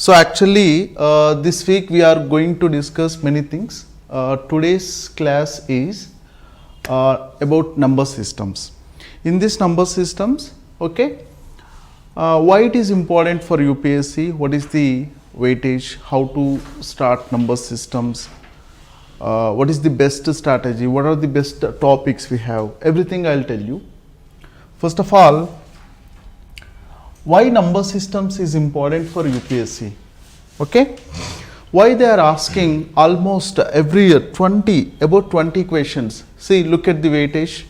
So actually this week we are going to discuss many things. Today's class is about number systems. In this number systems, okay, why it is important for UPSC, what is the weightage, how to start number systems, what is the best strategy, what are the best topics we have, everything I will tell you. First of all, why number systems is important for UPSC, okay? Why they are asking almost every year about 20 questions. See, look at the weightage.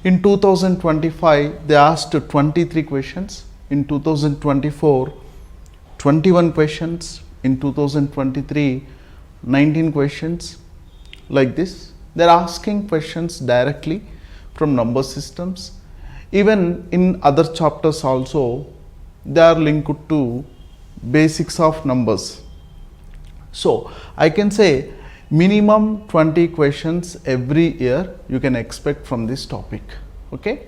In 2025, they asked 23 questions. In 2024, 21 questions. In 2023, 19 questions. Like this, they are asking questions directly from number systems. Even in other chapters also, they are linked to basics of numbers. So I can say minimum 20 questions every year you can expect from this topic. Okay.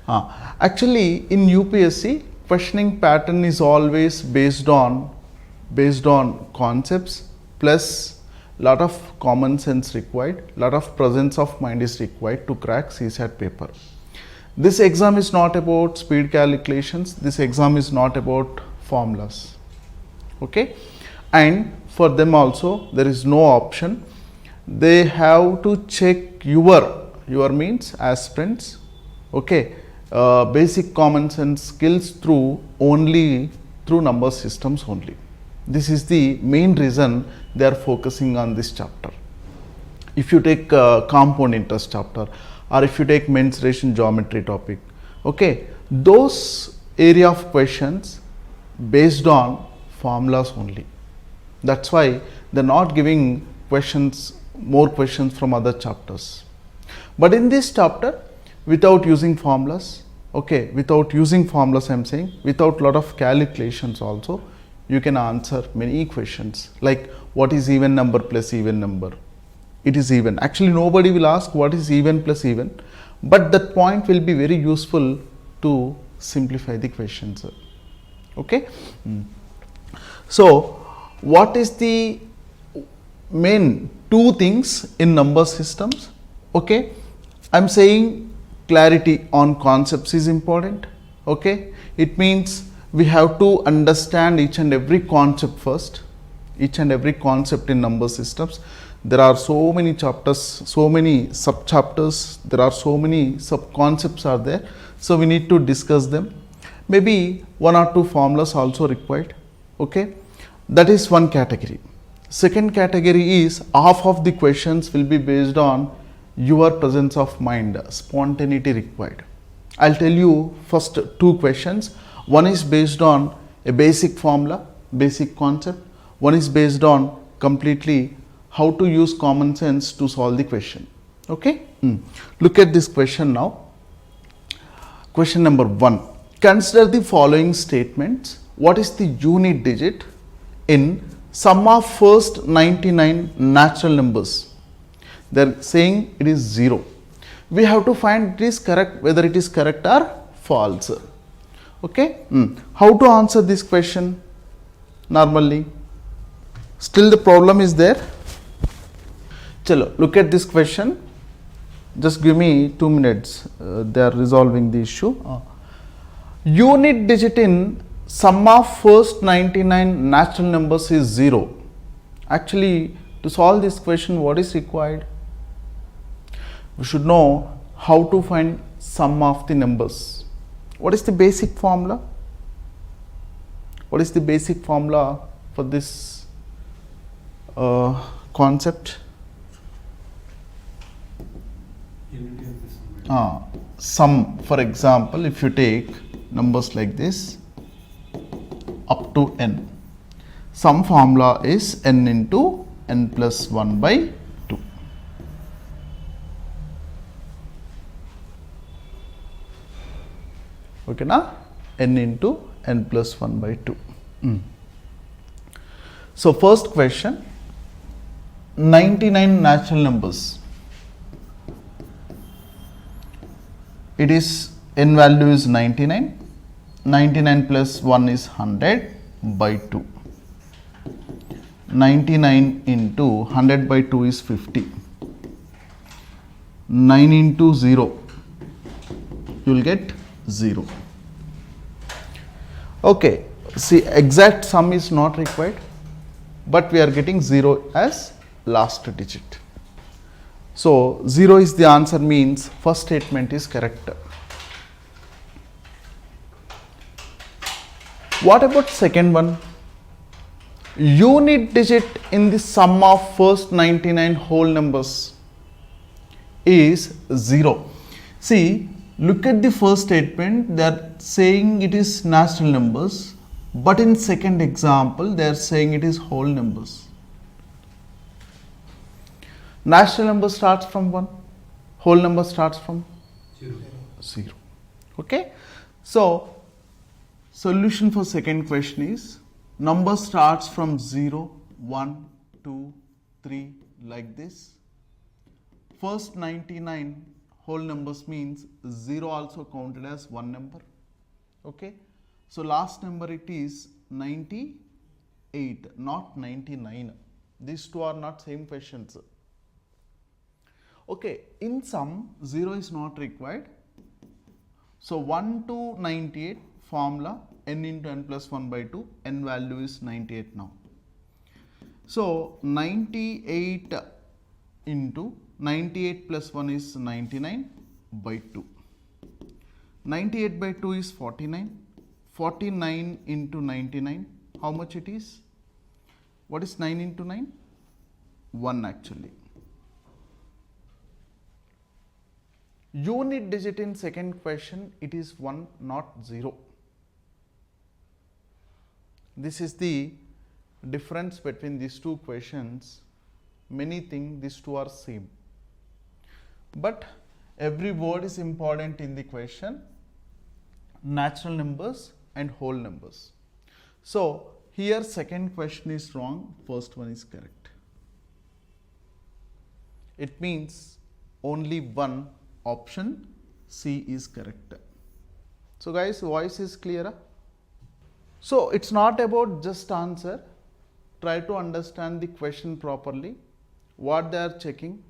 Actually, in UPSC, questioning pattern is always based on concepts plus lot of common sense required, lot of presence of mind is required to crack CSAT paper. This exam is not about speed calculations, this exam is not about formulas, okay? And for them also there is no option, they have to check your means aspirants, okay, basic common sense skills through number systems only. This is the main reason they are focusing on this chapter. If you take compound interest chapter, or if you take mensuration geometry topic, okay, those area of questions based on formulas only. That's why they're not giving more questions from other chapters. But in this chapter, without using formulas, okay, without using formulas I'm saying, without lot of calculations also, you can answer many questions like what is even number plus even number. It is even. Actually, nobody will ask what is even plus even, but that point will be very useful to simplify the questions. Okay. So, what is the main two things in number systems? Okay. I am saying clarity on concepts is important. Okay. It means we have to understand each and every concept first, each and every concept in number systems. There are so many chapters, so many sub chapters, there are so many sub concepts are there. So we need to discuss them. Maybe one or two formulas also required. Okay, that is one category. Second category is half of the questions will be based on your presence of mind, spontaneity required. I'll tell you first two questions. One is based on a basic formula, basic concept. One is based on completely how to use common sense to solve the question. Okay. Look at this question now. Question number 1. Consider the following statements. What is the unit digit in sum of first 99 natural numbers? They are saying it is 0. We have to find it is correct, whether it is correct or false. Okay. How to answer this question normally? Still the problem is there. Chalo, look at this question. Just give me 2 minutes. They are resolving the issue. Unit digit in sum of first 99 natural numbers is 0. Actually, to solve this question, what is required? We should know how to find sum of the numbers. What is the basic formula? What is the basic formula for this concept? Sum, for example, if you take numbers like this up to n, sum formula is n into n plus 1 by 2. Okay, na? N into n plus 1 by 2. So, first question, 99 natural numbers. It is n value is 99, 99 plus 1 is 100 by 2. 99 into 100 by 2 is 50. 9 into 0, you will get 0. Okay, see, exact sum is not required, but we are getting 0 as last digit. So 0 is the answer, means first statement is correct. What about second one? Unit digit in the sum of first 99 whole numbers is 0. See, look at the first statement, they are saying it is natural numbers, but in second example they are saying it is whole numbers. Natural number starts from 1, whole number starts from 0. Okay, so solution for second question is number starts from 0, 1, 2, 3 like this. First 99 whole numbers means 0 also counted as one number. Okay, so last number it is 98, not 99. These two are not same questions. Okay, in sum 0 is not required. So 1 to 98 formula n into n plus 1 by 2, n value is 98 now. So 98 into 98 plus 1 is 99 by 2. 98 by 2 is 49. 49 into 99, how much it is? What is 9 into 9? 1 actually. Unit digit in second question, it is 1, not 0. This is the difference between these two questions. Many think these two are same, but every word is important in the question. Natural numbers and whole numbers. So here second question is wrong, first one is correct. It means only one, option C is correct. So guys, voice is clear? So it's not about just answer. Try to understand the question properly, what they are checking.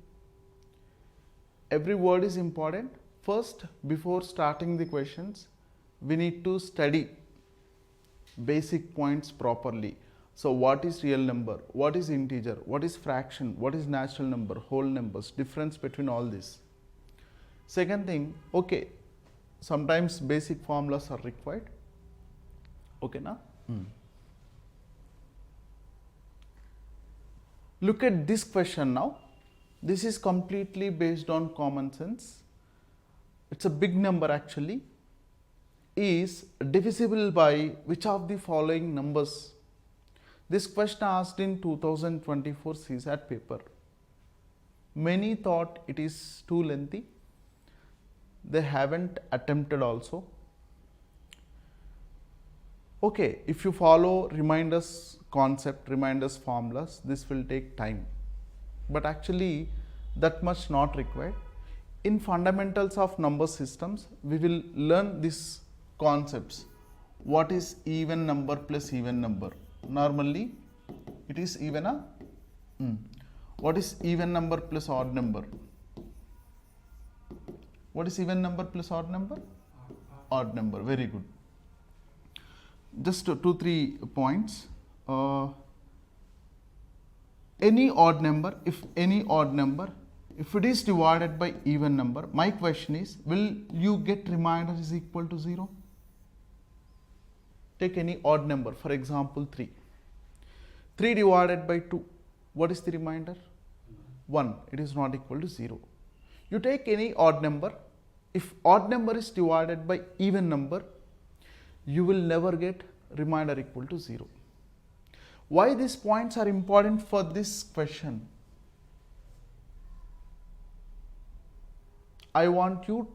Every word is important. First, before starting the questions, we need to study basic points properly. So what is real number, what is integer, what is fraction, what is natural number, whole numbers, difference between all this. Second thing, okay, sometimes basic formulas are required. Okay, na? Look at this question now. This is completely based on common sense. It's a big number actually. Is divisible by which of the following numbers? This question asked in 2024 CSAT paper. Many thought it is too lengthy. They haven't attempted also. Okay, if you follow reminders concept, reminders formulas, this will take time. But actually that much not required. In fundamentals of number systems, we will learn these concepts. What is even number plus even number? Normally it is even a what is even number plus odd number? What is even number plus odd number? Odd number, very good. Just 2-3 points. Any odd number, if it is divided by even number, my question is, will you get remainder is equal to 0? Take any odd number, for example 3. 3 divided by 2, what is the remainder? 1, it is not equal to 0. You take any odd number, if odd number is divided by even number, you will never get remainder equal to 0. Why these points are important for this question? I want you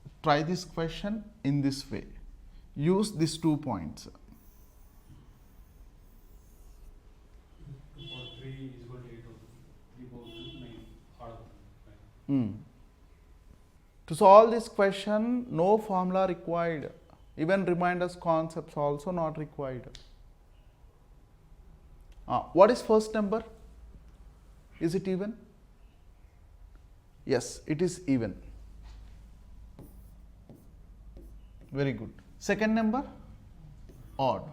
to try this question in this way. Use these 2 points. 2 power 3 is equal to 8 3 power 2 9 hard. To solve this question, no formula required. Even reminders concepts also not required. What is first number? Is it even? Yes, it is even. Very good. Second number? Odd.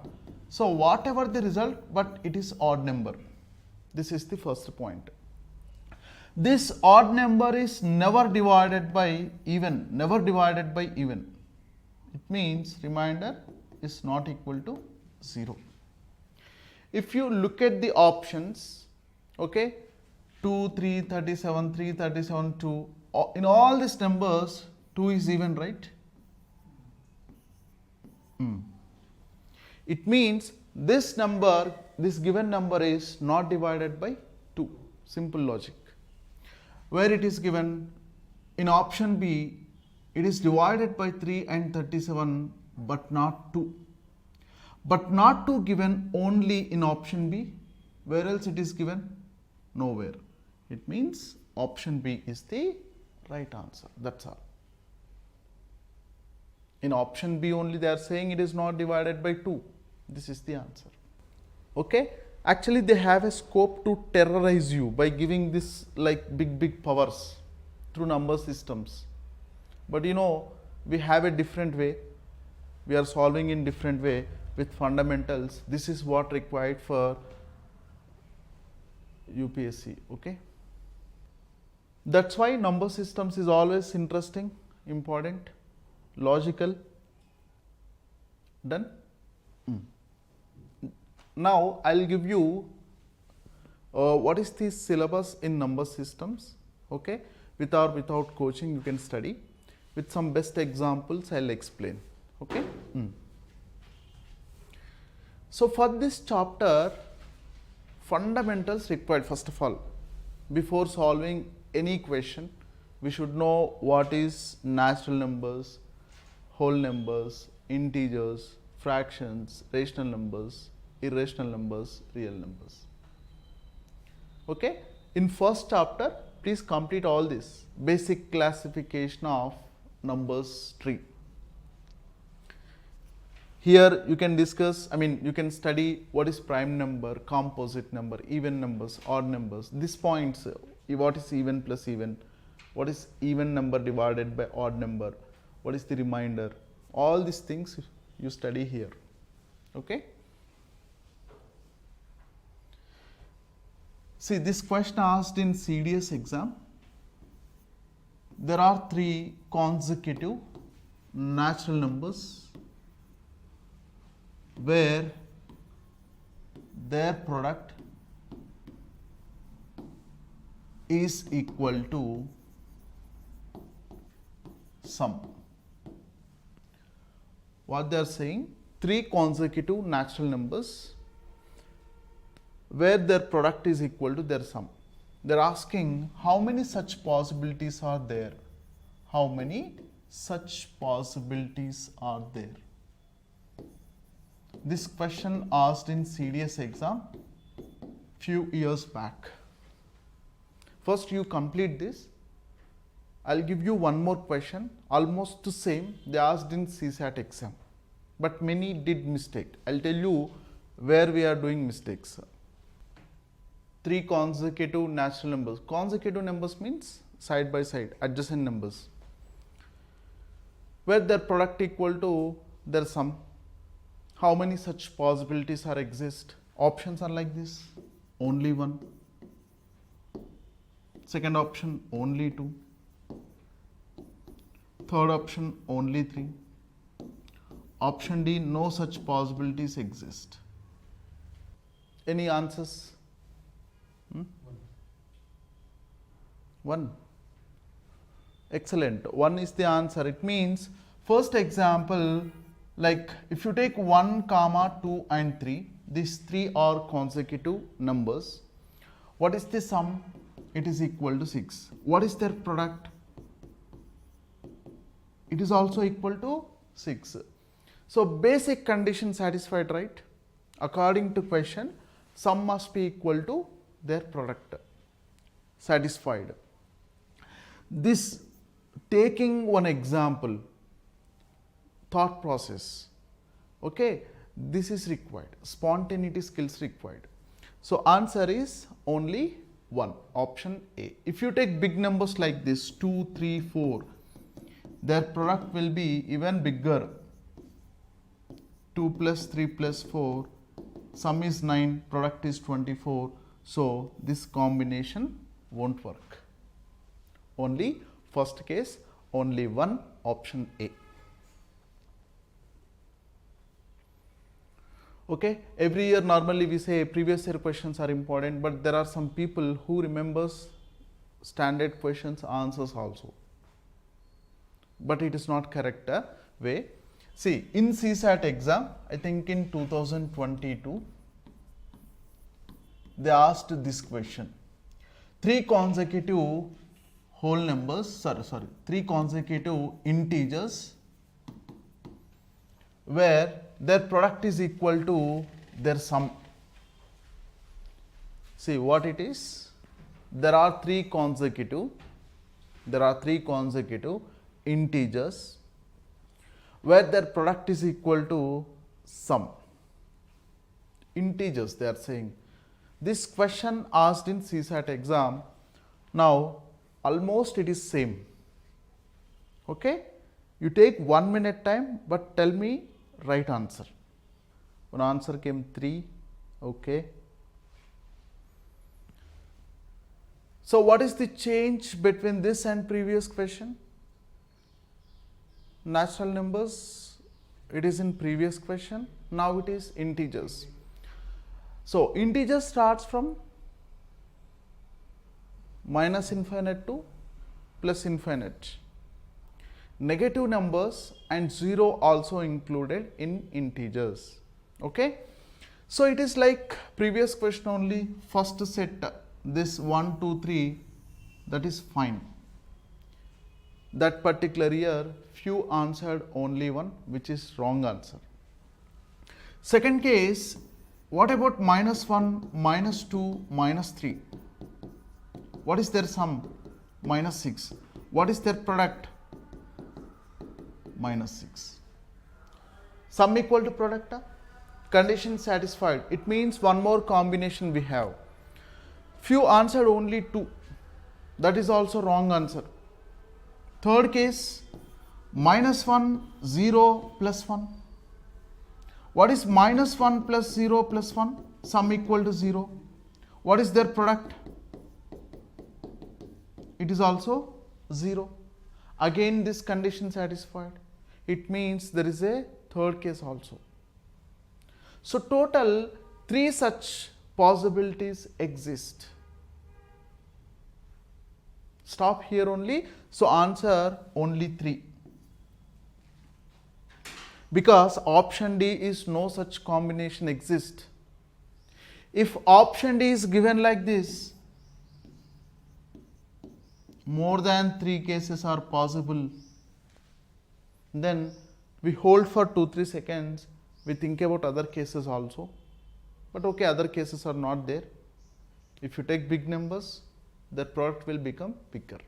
So whatever the result, but it is odd number. This is the first point. This odd number is never divided by even, never divided by even. It means remainder is not equal to 0. If you look at the options, okay, 2, 3, 37, 3, 37, 2, in all these numbers, 2 is even, right? It means this number, this given number is not divided by 2. Simple logic. Where it is given in option B, it is divided by 3 and 37 but not 2. But not 2 given only in option B. Where else it is given? Nowhere. It means option B is the right answer. That's all. In option B only they are saying it is not divided by 2. This is the answer. Okay. Actually they have a scope to terrorize you by giving this like big powers through number systems. But you know, we have a different way. We are solving in different way with fundamentals. This is what required for UPSC. Okay. That's why number systems is always interesting, important, logical. Done? Now I'll give you what is the syllabus in number systems. Okay, with or without coaching you can study. With some best examples I'll explain. Okay. So for this chapter, fundamentals required. First of all, before solving any question, we should know what is natural numbers, whole numbers, integers, fractions, rational numbers, irrational numbers, real numbers. Okay. In first chapter, please complete all this basic classification of numbers tree. Here you can discuss, you can study what is prime number, composite number, even numbers, odd numbers. These points, what is even plus even, what is even number divided by odd number, what is the remainder, all these things you study here. Okay. See, this question asked in CDS exam. There are 3 consecutive natural numbers where their product is equal to sum. What they are saying, 3 consecutive natural numbers where their product is equal to their sum. They are asking how many such possibilities are there? How many such possibilities are there? This question asked in CDS exam few years back. First you complete this. I'll give you one more question, almost the same they asked in CSAT exam, but many did mistake. I'll tell you where we are doing mistakes. 3 consecutive natural numbers. Consecutive numbers means side by side, adjacent numbers, where their product equal to their sum. How many such possibilities are exist? Options are like this: only 1. Second option, only 2. Third option, only 3. Option D, no such possibilities exist. Any answers? 1. Excellent. 1 is the answer. It means first example, like if you take 1, 2 and 3, these 3 are consecutive numbers. What is the sum? It is equal to 6. What is their product? It is also equal to 6. So basic condition satisfied, right? According to question, sum must be equal to their product. Satisfied. This, taking one example, thought process, okay, this is required, spontaneity skills required. So answer is only 1, option A. If you take big numbers like this 2, 3, 4, their product will be even bigger. 2 plus 3 plus 4, sum is 9, product is 24. So this combination won't work. Only first case, only 1, option A. Okay, every year normally we say previous year questions are important, but there are some people who remembers standard questions answers also. But it is not correct way. See, in CSAT exam, I think in 2022, they asked this question. 3 consecutive whole numbers, 3 consecutive integers where their product is equal to their sum. See what it is. There are 3 consecutive integers where their product is equal to sum. Integers they are saying. This question asked in CSAT exam. Now almost it is same. Okay, you take 1 minute time, but tell me right answer. One answer came 3. Okay. So what is the change between this and previous question? Natural numbers, it is in previous question. Now it is integers. So integer starts from minus infinite to plus infinite. Negative numbers and 0 also included in integers. Okay. So it is like previous question only. First set this 1, 2, 3, that is fine. That particular year few answered only 1, which is wrong answer. Second case, what about minus 1, minus 2, minus 3? What is their sum? Minus 6. What is their product? Minus 6. Sum equal to product. Condition satisfied. It means one more combination we have. Few answered only 2. That is also wrong answer. Third case, minus 1, 0, plus 1. What is minus 1 plus 0 plus 1? Sum equal to 0. What is their product? It is also 0. Again this condition satisfied. It means there is a third case also. So total 3 such possibilities exist. Stop here only. So answer only 3. Because option D is no such combination exist. If option D is given like this, more than 3 cases are possible, then we hold for 2-3 seconds, we think about other cases also. But okay, other cases are not there. If you take big numbers, the product will become bigger.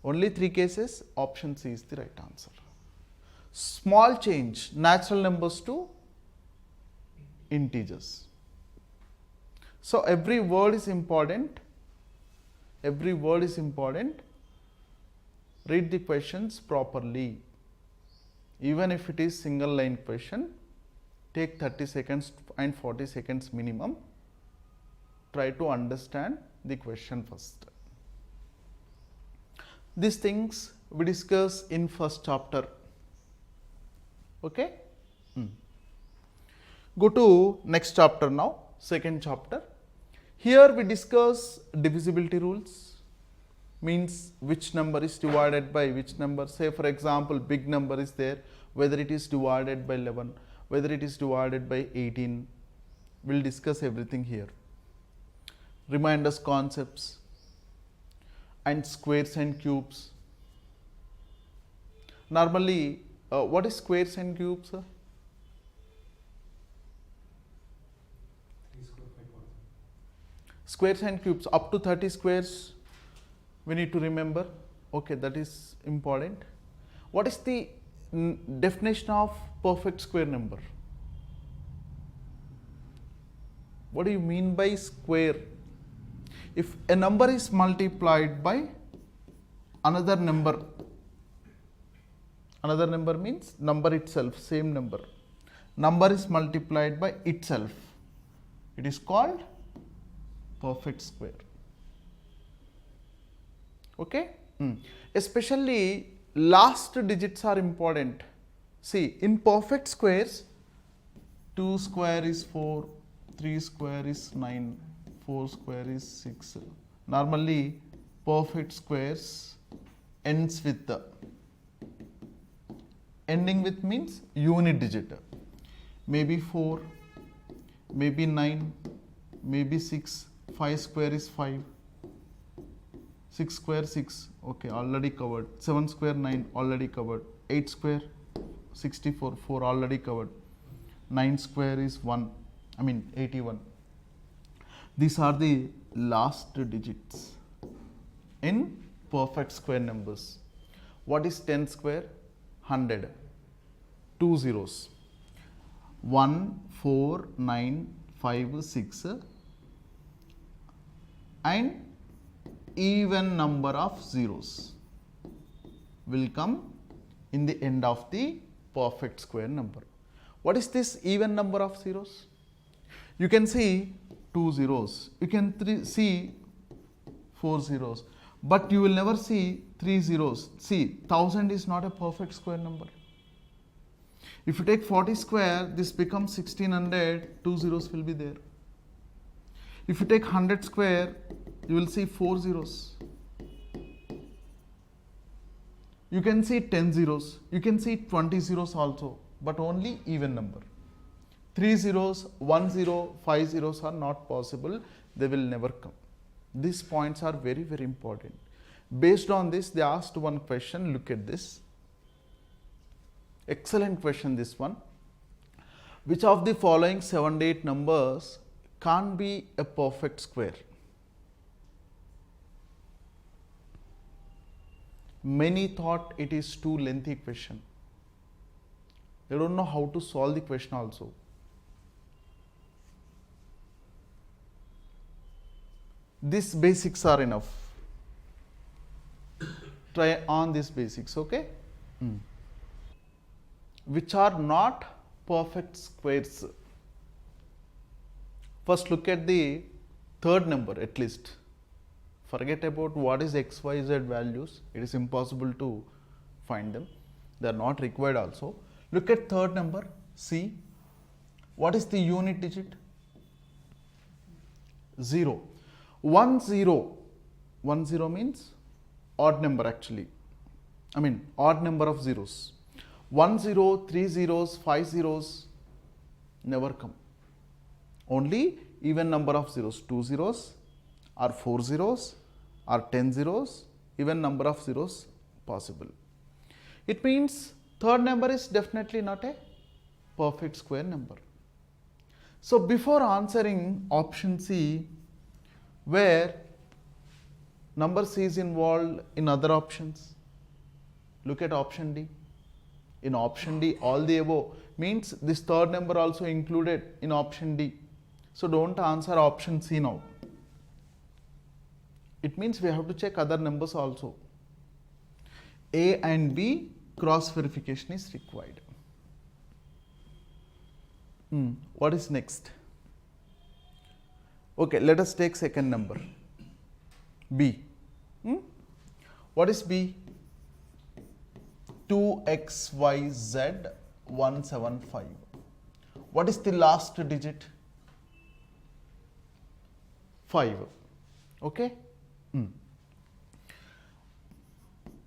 Only 3 cases, option C is the right answer. Small change, natural numbers to integers. So every word is important. Every word is important. Read the questions properly. Even if it is single line question, take 30 seconds and 40 seconds minimum. Try to understand the question first. These things we discuss in first chapter. Okay. Go to next chapter now, second chapter. Here we discuss divisibility rules, means which number is divided by which number. Say for example, big number is there, whether it is divided by 11, whether it is divided by 18. We will discuss everything here. Reminders, concepts, and squares and cubes. Normally, what is squares and cubes? 3 square 5 1. Squares and cubes, up to 30 squares we need to remember. Okay, that is important. What is the definition of perfect square number? What do you mean by square? If a number is multiplied by another number means number itself, same number. Number is multiplied by itself. It is called perfect square. Okay? Especially last digits are important. See, in perfect squares, 2 square is 4, 3 square is 9, 4 square is 6. Normally, perfect squares ends with the, ending with means unit digit. Maybe 4, maybe 9, maybe 6, 5 square is 5, 6 square 6, okay, already covered, 7 square 9, already covered, 8 square 64, 4 already covered, 9 square is 81. These are the last digits in perfect square numbers. What is 10 square? 100. 2 zeros. 1, 4, 9, 5, 6 and even number of zeros will come in the end of the perfect square number. What is this even number of zeros? You can see 2 zeros, you can see 4 zeros, but you will never see 3 zeros. See, 1000 is not a perfect square number. If you take 40 square, this becomes 1600, 2 zeros will be there. If you take 100 square, you will see 4 zeros. You can see 10 zeros, you can see 20 zeros also, but only even number. 3 zeros, 1 zero, 5 zeros are not possible, they will never come. These points are very, very important. Based on this, they asked one question, look at this. Excellent question, this one. Which of the following 78 numbers can't be a perfect square? Many thought it is too lengthy question. They don't know how to solve the question also. These basics are enough. Try on these basics, okay? Which are not perfect squares. First look at the third number at least. Forget about what is x, y, z values. It is impossible to find them. They are not required also. Look at third number, C. What is the unit digit? 0. 1 0. 1 0 means odd number actually. Odd number of zeros. 1 0, 3 zeros, 5 zeros never come. Only even number of zeros, 2 zeros or 4 zeros or 10 zeros, even number of zeros possible. It means third number is definitely not a perfect square number. So before answering option C, where number C is involved in other options, look at option D. In option D, all the above means this third number also included in option D. So don't answer option C now. It means we have to check other numbers also. A and B cross verification is required. What is next? Okay, let us take second number, B. What is B? 2xyz 175. What is the last digit? 5. Okay.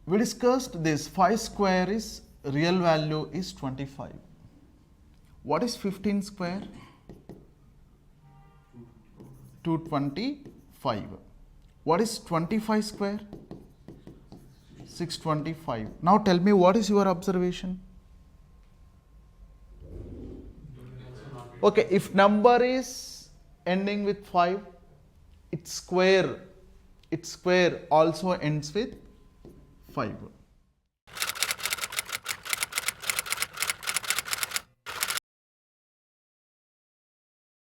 We discussed this 5 square is real value is 25. What is 15 square? 225. What is 25 square? 625. Now tell me, what is your observation? Okay, if number is ending with 5, its square also ends with 5.